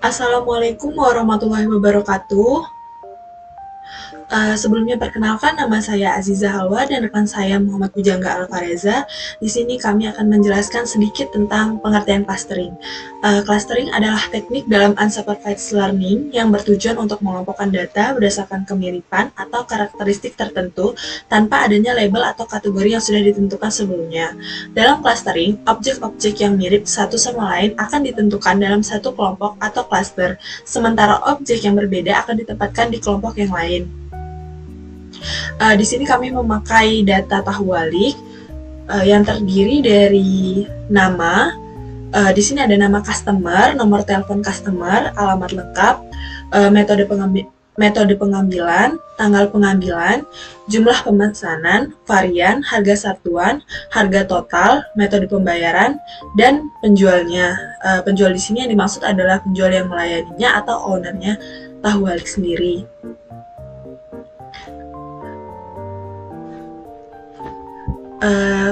Assalamualaikum warahmatullahi wabarakatuh. Sebelumnya perkenalkan nama saya Aziza Halwa dan rekan saya Muhammad Pujangga Alfareza. Di sini kami akan menjelaskan sedikit tentang pengertian clustering. Clustering adalah teknik dalam unsupervised learning yang bertujuan untuk mengelompokkan data berdasarkan kemiripan atau karakteristik tertentu tanpa adanya label atau kategori yang sudah ditentukan sebelumnya. Dalam clustering, objek-objek yang mirip satu sama lain akan ditentukan dalam satu kelompok atau cluster, sementara objek yang berbeda akan ditempatkan di kelompok yang lain. Di sini kami memakai data tahwalik yang terdiri dari nama. Di sini ada nama customer, nomor telepon customer, alamat lengkap, metode pengambilan, tanggal pengambilan, jumlah pemesanan, varian, harga satuan, harga total, metode pembayaran, dan penjualnya. Penjual di sini yang dimaksud adalah penjual yang melayaninya atau ownernya tahwalik sendiri.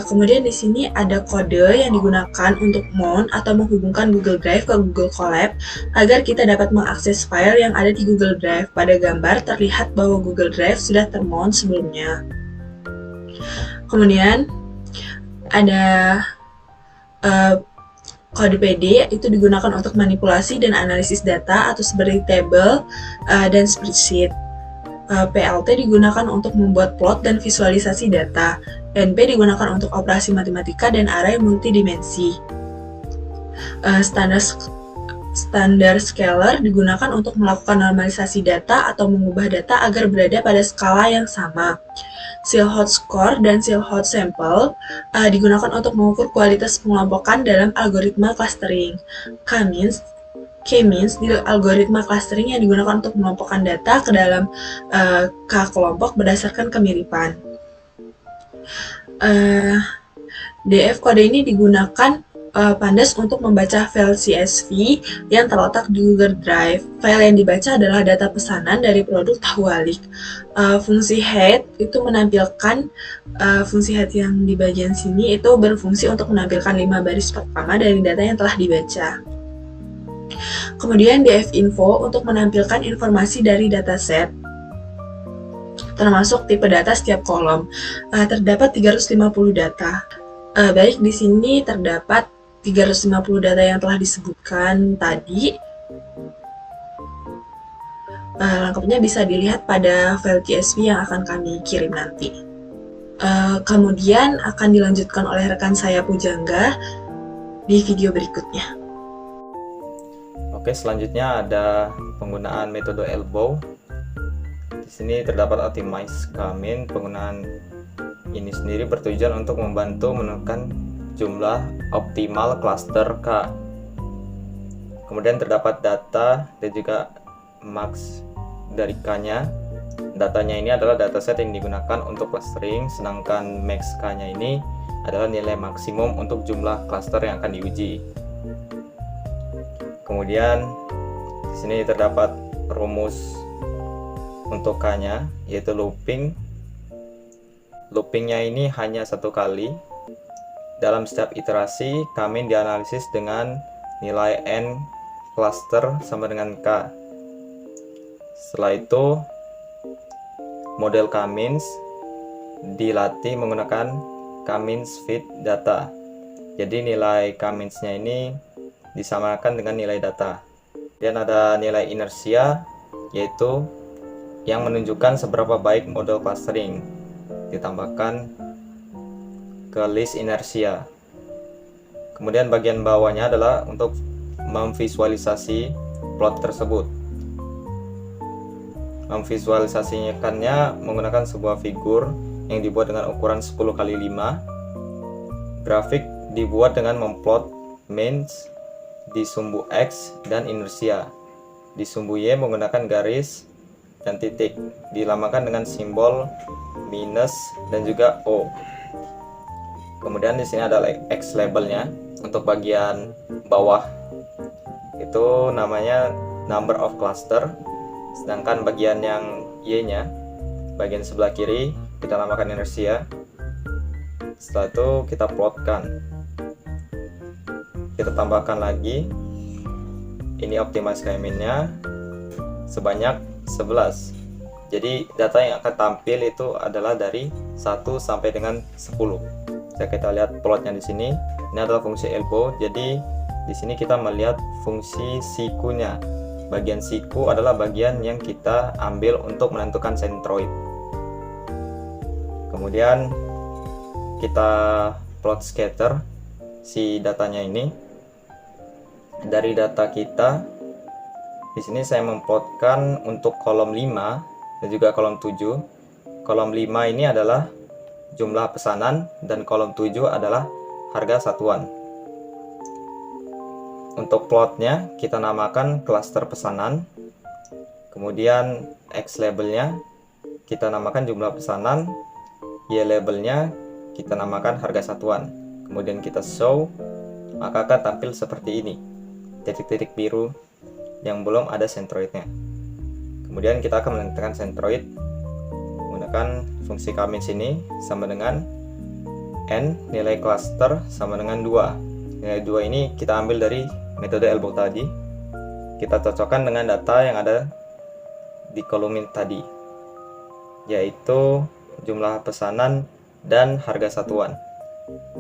Kemudian di sini ada kode yang digunakan untuk mount atau menghubungkan Google Drive ke Google Colab agar kita dapat mengakses file yang ada di Google Drive. Pada gambar terlihat bahwa Google Drive sudah termount sebelumnya. Kemudian ada kode PD, itu digunakan untuk manipulasi dan analisis data atau seperti table dan spreadsheet. PLT digunakan untuk membuat plot dan visualisasi data. NP digunakan untuk operasi matematika dan array multidimensi. Standar scalar digunakan untuk melakukan normalisasi data atau mengubah data agar berada pada skala yang sama. Silhouette score dan silhouette sample digunakan untuk mengukur kualitas pengelompokan dalam algoritma clustering. K-means di algoritma clustering yang digunakan untuk mengelompokkan data ke dalam K-kelompok berdasarkan kemiripan. DF kode ini digunakan Pandas untuk membaca file CSV yang terletak di Google Drive. File yang dibaca adalah data pesanan dari produk tahwalik. Fungsi head itu menampilkan fungsi head yang di bagian sini itu berfungsi untuk menampilkan 5 baris pertama dari data yang telah dibaca. Kemudian dfinfo untuk menampilkan informasi dari dataset, termasuk tipe data setiap kolom. Terdapat 350 data. Baik, di sini terdapat 350 data yang telah disebutkan tadi. Lengkapnya bisa dilihat pada file CSV yang akan kami kirim nanti. Kemudian akan dilanjutkan oleh rekan saya Pujangga di video berikutnya. Oke, selanjutnya ada penggunaan metode elbow. Di sini terdapat optimize command. Penggunaan ini sendiri bertujuan untuk membantu menemukan jumlah optimal cluster K. Kemudian terdapat data dan juga max dari K-nya. Datanya ini adalah dataset yang digunakan untuk clustering, sedangkan max K-nya ini adalah nilai maksimum untuk jumlah cluster yang akan diuji. Kemudian di sini terdapat rumus untuk K-nya, yaitu looping. Loopingnya ini hanya satu kali. Dalam setiap iterasi, kami dianalisis dengan nilai n cluster sama dengan K. Setelah itu, model K-means dilatih menggunakan K-means fit data. Jadi nilai K-means-nya ini disamakan dengan nilai data. Dan ada nilai inersia, yaitu yang menunjukkan seberapa baik model clustering, ditambahkan ke list inersia. Kemudian bagian bawahnya adalah untuk memvisualisasi plot tersebut. Memvisualisasikannya menggunakan sebuah figur yang dibuat dengan ukuran 10 kali 5. Grafik dibuat dengan memplot means di sumbu X dan inersia. Di sumbu Y menggunakan garis dan titik, dilamakan dengan simbol minus dan juga O. Kemudian di sini ada X labelnya. Untuk bagian bawah itu namanya number of cluster, sedangkan bagian yang Y-nya, bagian sebelah kiri, kita namakan inersia. Setelah itu kita plotkan. Kita tambahkan lagi ini optimize KMN-nya sebanyak 11. Jadi data yang akan tampil itu adalah dari 1 sampai dengan 10. Jika kita lihat plotnya di sini, ini adalah fungsi elbow. Jadi di sini kita melihat fungsi sikunya. Bagian siku adalah bagian yang kita ambil untuk menentukan centroid. Kemudian kita plot scatter si datanya ini. Dari data kita, di sini saya memplotkan untuk kolom 5 dan juga kolom 7. Kolom 5 ini adalah jumlah pesanan dan kolom 7 adalah harga satuan. Untuk plotnya kita namakan klaster pesanan. Kemudian X labelnya kita namakan jumlah pesanan, Y labelnya kita namakan harga satuan. Kemudian kita show, maka akan tampil seperti ini. Titik-titik biru yang belum ada centroidnya. Kemudian kita akan menentukan centroid menggunakan fungsi commit sini sama dengan n nilai cluster sama dengan 2. Nilai 2 ini kita ambil dari metode elbow tadi. Kita cocokkan dengan data yang ada di kolom tadi, yaitu jumlah pesanan dan harga satuan.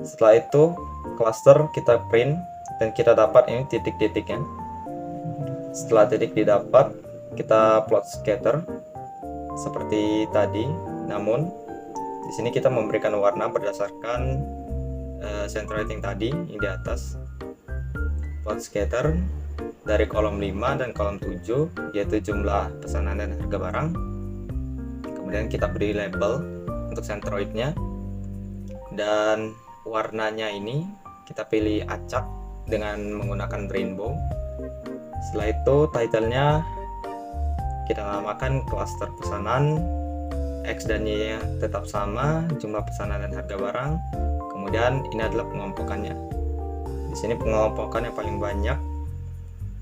Setelah itu cluster kita print dan kita dapat ini titik-titiknya. Setelah titik didapat, kita plot scatter seperti tadi. Namun di sini kita memberikan warna berdasarkan centroid yang tadi yang di atas. Plot scatter dari kolom 5 dan kolom 7, yaitu jumlah pesanan dan harga barang. Kemudian kita beri label untuk centroidnya, dan warnanya ini kita pilih acak dengan menggunakan rainbow. Setelah itu title-nya kita namakan klaster pesanan, X dan Y nya tetap sama, jumlah pesanan dan harga barang. Kemudian ini adalah pengompokannya. Di sini pengompokan yang paling banyak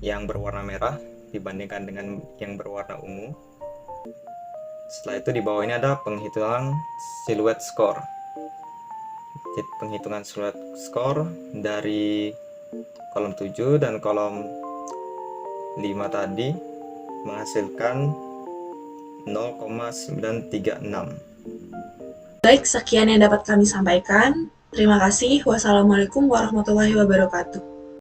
yang berwarna merah dibandingkan dengan yang berwarna ungu. Setelah itu di bawah ini ada penghitungan silhouette score. Jadi penghitungan silhouette score dari kolom 7 dan kolom 5 tadi menghasilkan 0,936. Baik, sekian yang dapat kami sampaikan. Terima kasih. Wassalamualaikum warahmatullahi wabarakatuh.